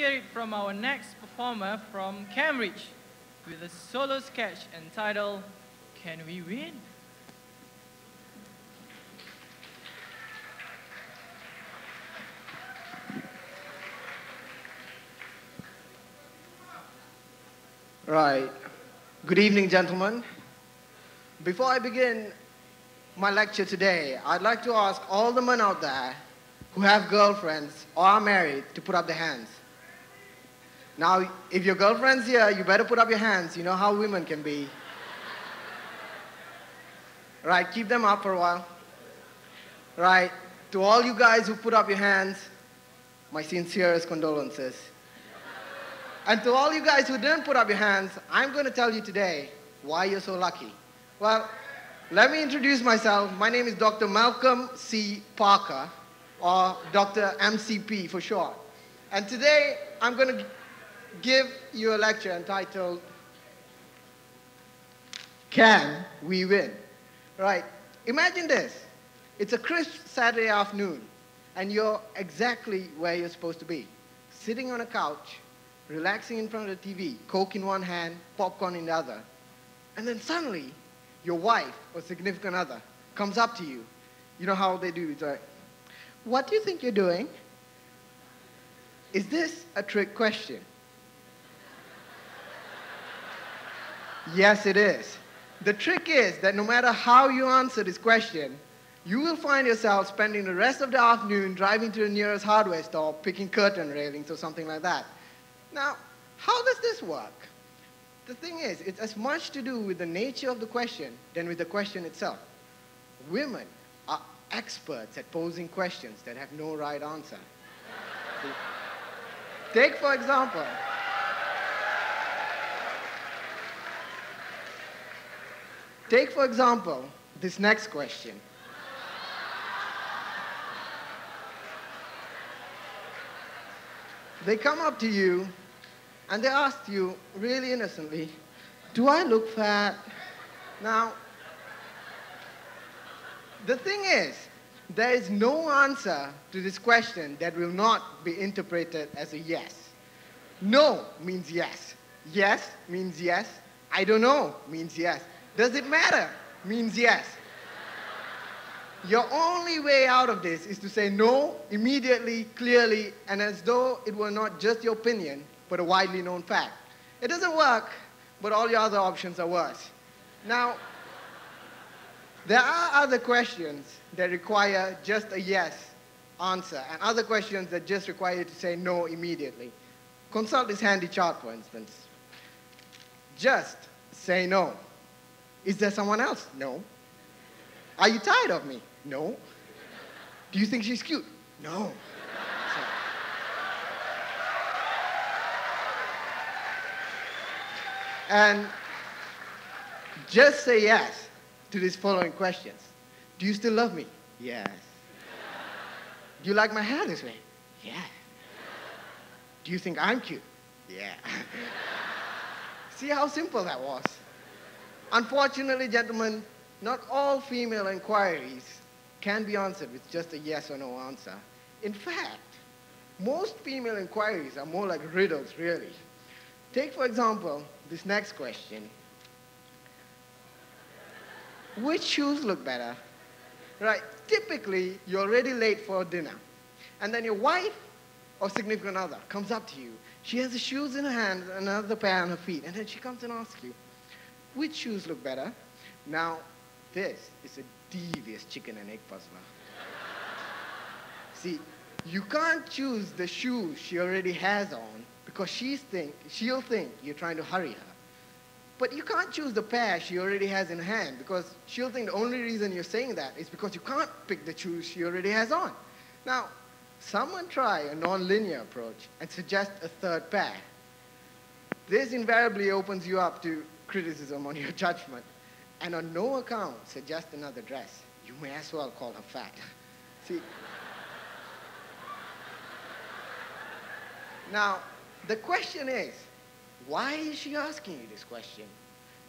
hear it from our next performer from Cambridge with a solo sketch entitled, Can We Win? Right. Good evening, gentlemen. Before I begin my lecture today, I'd like to ask all the men out there who have girlfriends or are married to put up their hands. Now, if your girlfriend's here, you better put up your hands. You know how women can be. Right, keep them up for a while. Right, to all you guys who put up your hands, my sincerest condolences. And to all you guys who didn't put up your hands, I'm going to tell you today why you're so lucky. Well, let me introduce myself. My name is Dr. Malcolm C. Parker, or Dr. MCP for short. And today, I'm going to give you a lecture entitled, Can We Win? Right, imagine this. It's a crisp Saturday afternoon, and you're exactly where you're supposed to be, sitting on a couch, relaxing in front of the TV, Coke in one hand, popcorn in the other. And then suddenly, your wife or significant other comes up to you. You know how they do, it's like, what do you think you're doing? Is this a trick question? Yes, it is. The trick is that no matter how you answer this question, you will find yourself spending the rest of the afternoon driving to the nearest hardware store, picking curtain railings or something like that. Now, how does this work? The thing is, it's as much to do with the nature of the question than with the question itself. Women are experts at posing questions that have no right answer. Take, for example, this next question. They come up to you and they ask you really innocently, do I look fat? Now, the thing is, there is no answer to this question that will not be interpreted as a yes. No means yes. Yes means yes. I don't know means yes. Does it matter? Means yes. Your only way out of this is to say no immediately, clearly, and as though it were not just your opinion, but a widely known fact. It doesn't work, but all your other options are worse. Now, there are other questions that require just a yes answer, and other questions that just require you to say no immediately. Consult this handy chart, for instance. Just say no. Is there someone else? No. Are you tired of me? No. Do you think she's cute? No. And just say yes to these following questions. Do you still love me? Yes. Do you like my hair this way? Yeah. Do you think I'm cute? Yeah. See how simple that was? Unfortunately, gentlemen, not all female inquiries can be answered with just a yes or no answer. In fact, most female inquiries are more like riddles, really. Take, for example, this next question. Which shoes look better? Right, typically, you're already late for dinner. And then your wife or significant other comes up to you. She has the shoes in her hand and another pair on her feet. And then she comes and asks you, which shoes look better? Now, this is a devious chicken and egg puzzler. See, you can't choose the shoes she already has on because she'll think you're trying to hurry her. But you can't choose the pair she already has in hand because she'll think the only reason you're saying that is because you can't pick the shoes she already has on. Now, someone try a non-linear approach and suggest a third pair. This invariably opens you up to criticism on your judgment, and on no account suggest another dress. You may as well call her fat. See, now, the question is, why is she asking you this question?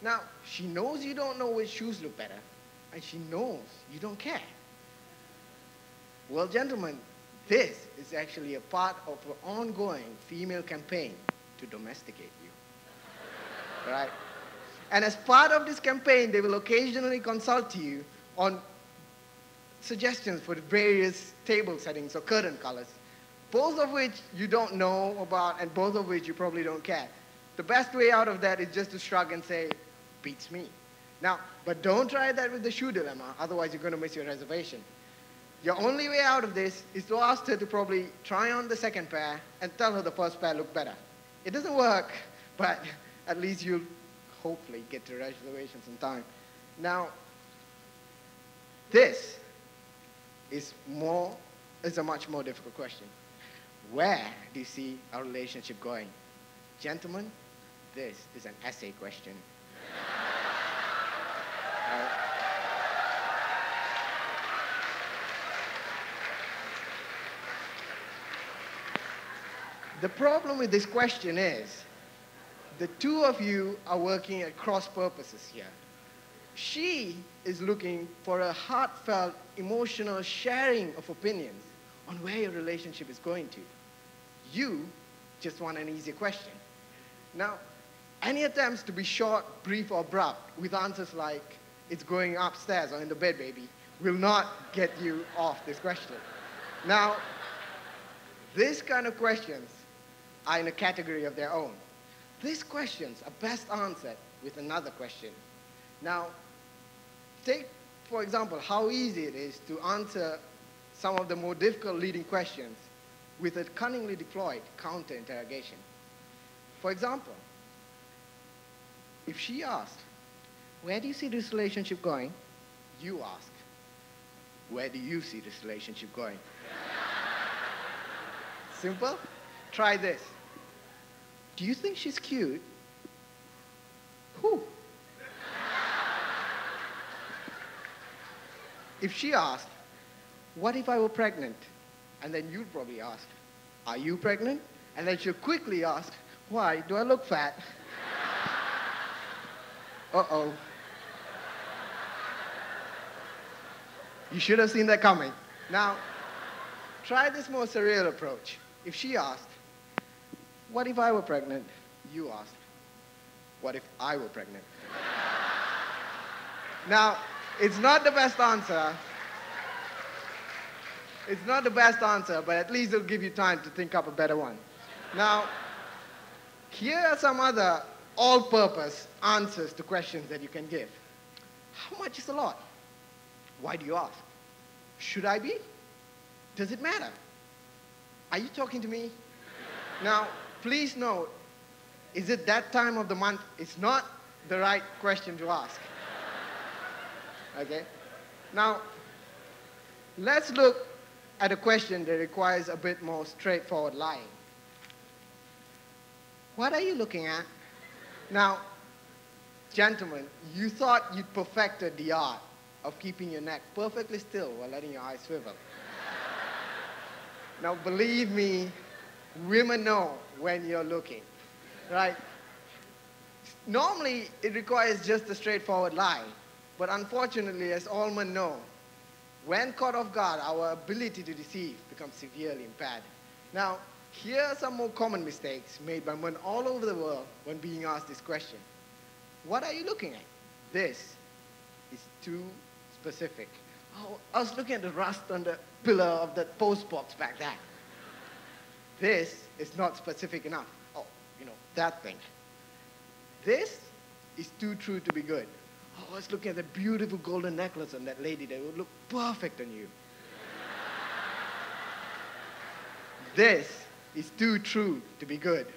Now, she knows you don't know which shoes look better, and she knows you don't care. Well, gentlemen, This is actually a part of an ongoing female campaign to domesticate you. Right? And as part of this campaign, they will occasionally consult you on suggestions for the various table settings or curtain colors, both of which you don't know about and both of which you probably don't care. The best way out of that is just to shrug and say, beats me. Now, but don't try that with the shoe dilemma, otherwise you're going to miss your reservation. Your only way out of this is to ask her to probably try on the second pair and tell her the first pair looked better. It doesn't work, but at least you'll hopefully get to reservations in time. Now, this is a much more difficult question. Where do you see our relationship going? Gentlemen, this is an essay question. The problem with this question is, the two of you are working at cross purposes here. She is looking for a heartfelt, emotional sharing of opinions on where your relationship is going to. You just want an easier question. Now, any attempts to be short, brief, or abrupt with answers like, it's going upstairs or in the bed, baby, will not get you off this question. Now, these kind of questions are in a category of their own. These questions are best answered with another question. Now, take, for example, how easy it is to answer some of the more difficult leading questions with a cunningly deployed counter-interrogation. For example, if she asked, where do you see this relationship going? You ask, where do you see this relationship going? Simple? Try this. Do you think she's cute? Who? If she asked, what if I were pregnant? And then you'd probably ask, are you pregnant? And then she'll quickly ask, why, do I look fat? Uh-oh. You should have seen that coming. Now, try this more surreal approach. If she asked, what if I were pregnant? You asked, what if I were pregnant? Now, it's not the best answer. It's not the best answer, but at least it'll give you time to think up a better one. Now, here are some other all-purpose answers to questions that you can give. How much is a lot? Why do you ask? Should I be? Does it matter? Are you talking to me? Now, please note, is it that time of the month? It's not the right question to ask. Okay? Now, let's look at a question that requires a bit more straightforward lying. What are you looking at? Now, gentlemen, you thought you'd perfected the art of keeping your neck perfectly still while letting your eyes swivel. Now, believe me, women know when you're looking, right? Normally, it requires just a straightforward lie, but unfortunately, as all men know, when caught off guard, our ability to deceive becomes severely impaired. Now, here are some more common mistakes made by men all over the world when being asked this question. What are you looking at? This is too specific. Oh, I was looking at the rust on the pillar of that post box back there. This is not specific enough. Oh, you know, that thing. This is too true to be good. Oh, I was looking at the beautiful golden necklace on that lady that would look perfect on you. This is too true to be good.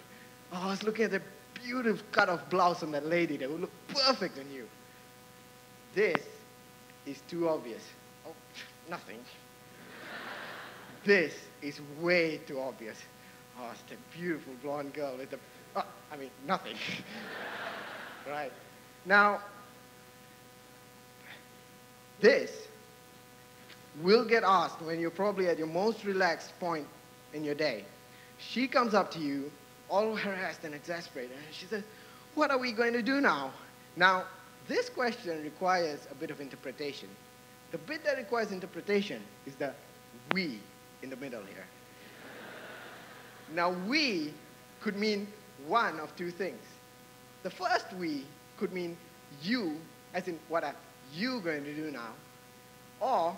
Oh, I was looking at the beautiful cut-off blouse on that lady that would look perfect on you. This is too obvious. Oh, nothing. This is way too obvious. Oh, it's that beautiful blonde girl with the... Oh, I mean, nothing. Right. Now, this will get asked when you're probably at your most relaxed point in your day. She comes up to you, all harassed and exasperated, and she says, what are we going to do now? Now, this question requires a bit of interpretation. The bit that requires interpretation is the we in the middle here. Now, we could mean one of two things. The first we could mean you, as in what are you going to do now? Or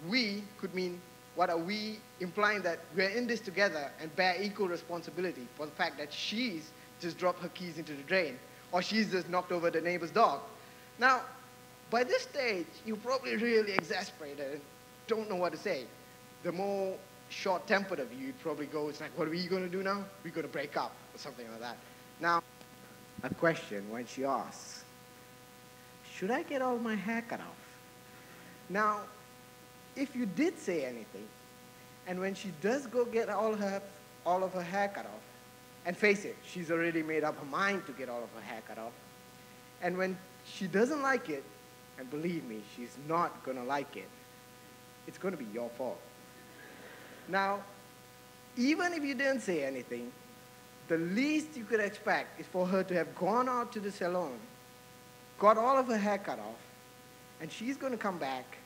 we could mean what are we, implying that we're in this together and bear equal responsibility for the fact that she's just dropped her keys into the drain, or she's just knocked over the neighbor's dog. Now, by this stage, you're probably really exasperated and don't know what to say. The more short-tempered of you, you'd probably go, it's like, what are we going to do now? We're going to break up, or something like that. Now, a question when she asks, should I get all my hair cut off? Now, if you did say anything, and when she does go get all of her hair cut off, and face it, she's already made up her mind to get all of her hair cut off, and when she doesn't like it, and believe me, she's not going to like it, it's going to be your fault. Now, even if you didn't say anything, the least you could expect is for her to have gone out to the salon, got all of her hair cut off, and she's going to come back,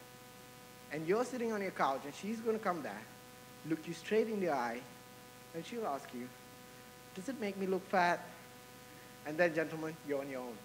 and you're sitting on your couch, and she's going to come back, look you straight in the eye, and she'll ask you, does it make me look fat? And then, gentlemen, you're on your own.